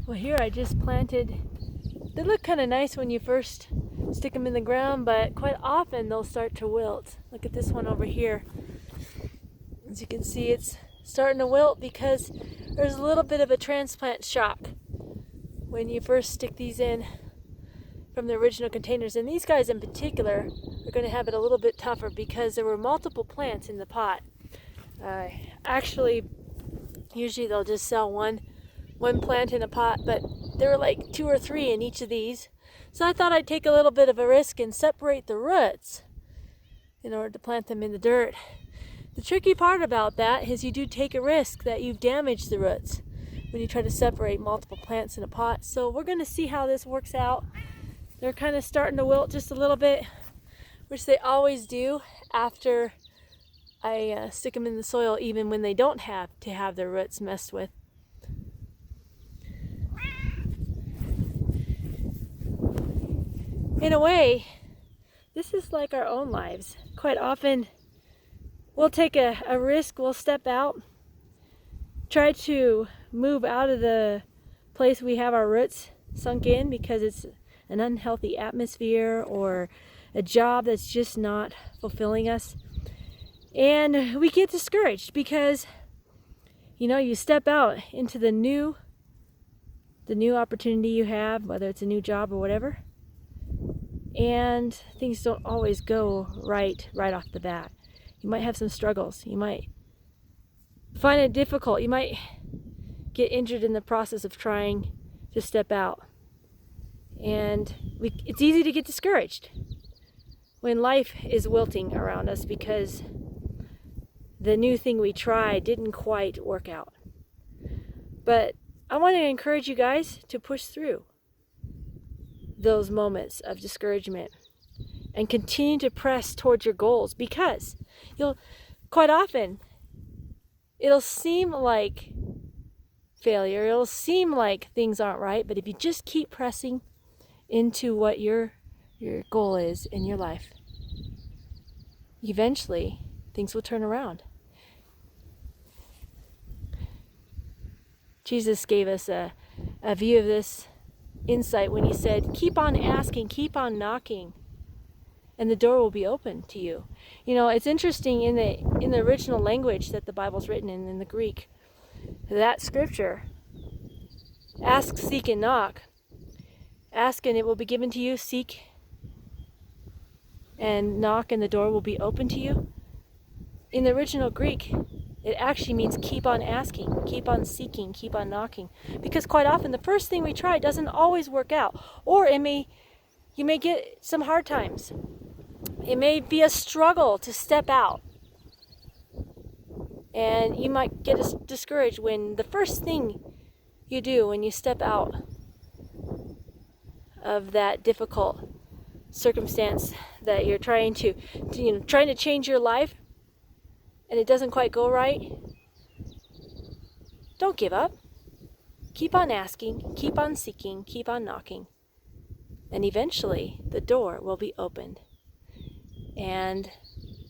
Well, here I just planted. They look kind of nice when you first stick them in the ground, but quite often they'll start to wilt. Look at this one over here. As you can see, it's starting to wilt because there's a little bit of a transplant shock when you first stick these in from the original containers. And these guys in particular are going to have it a little bit tougher because there were multiple plants in the pot. Actually, usually they'll just sell one plant in a pot, but there were like 2 or 3 in each of these. So I thought I'd take a little bit of a risk and separate the roots in order to plant them in the dirt. The tricky part about that is you do take a risk that you've damaged the roots when you try to separate multiple plants in a pot. So we're going to see how this works out. They're kind of starting to wilt just a little bit, which they always do after I stick them in the soil, even when they don't have to have their roots messed with. In a way, this is like our own lives. Quite often, we'll take a risk, we'll step out, try to move out of the place we have our roots sunk in because it's an unhealthy atmosphere or a job that's just not fulfilling us. And we get discouraged because, you step out into the new opportunity you have, whether it's a new job or whatever, and things don't always go right off the bat. You might have some struggles. You might find it difficult. You might get injured in the process of trying to step out. And it's easy to get discouraged when life is wilting around us because the new thing we tried didn't quite work out. But I want to encourage you guys to push through those moments of discouragement and continue to press towards your goals, because quite often it'll seem like failure, it'll seem like things aren't right, but if you just keep pressing into what your goal is in your life, eventually things will turn around. Jesus gave us a view of this insight when he said, keep on asking, keep on knocking, and the door will be open to you. It's interesting in the original language that the Bible's written in the Greek, that scripture, ask, seek, and knock. Ask and it will be given to you, seek and knock and the door will be open to you. In the original Greek, it actually means keep on asking, keep on seeking, keep on knocking. Because quite often the first thing we try doesn't always work out. Or you may get some hard times. It may be a struggle to step out. And you might get discouraged when the first thing you do when you step out of that difficult circumstance that you're trying to change your life, and it doesn't quite go right. Don't give up. Keep on asking, keep on seeking, keep on knocking. And eventually the door will be opened. And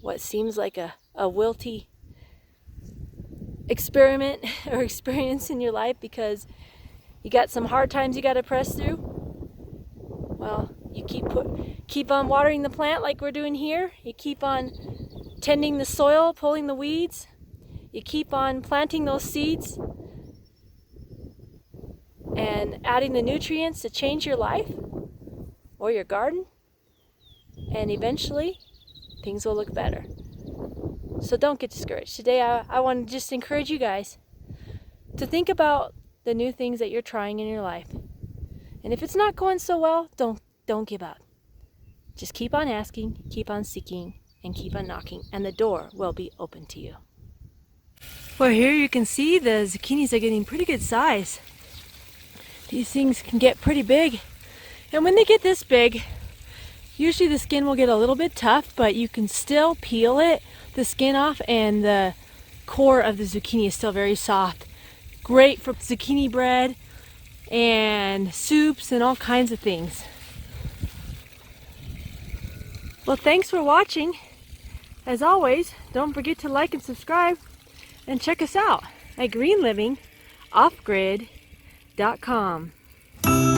what seems like a wilty experiment or experience in your life because you got some hard times you got to press through, well, you keep on watering the plant like we're doing here. You keep on tending the soil, pulling the weeds. You keep on planting those seeds and adding the nutrients to change your life or your garden. And eventually, things will look better. So don't get discouraged. Today, I want to just encourage you guys to think about the new things that you're trying in your life. And if it's not going so well, don't give up. Just keep on asking, keep on seeking, and keep on knocking, and the door will be open to you. Well, here you can see the zucchinis are getting pretty good size. These things can get pretty big. And when they get this big, usually the skin will get a little bit tough, but you can still peel the skin off, and the core of the zucchini is still very soft. Great for zucchini bread and soups and all kinds of things. Well, thanks for watching. As always, don't forget to like and subscribe, and check us out at Green Living Off Grid wilting.com.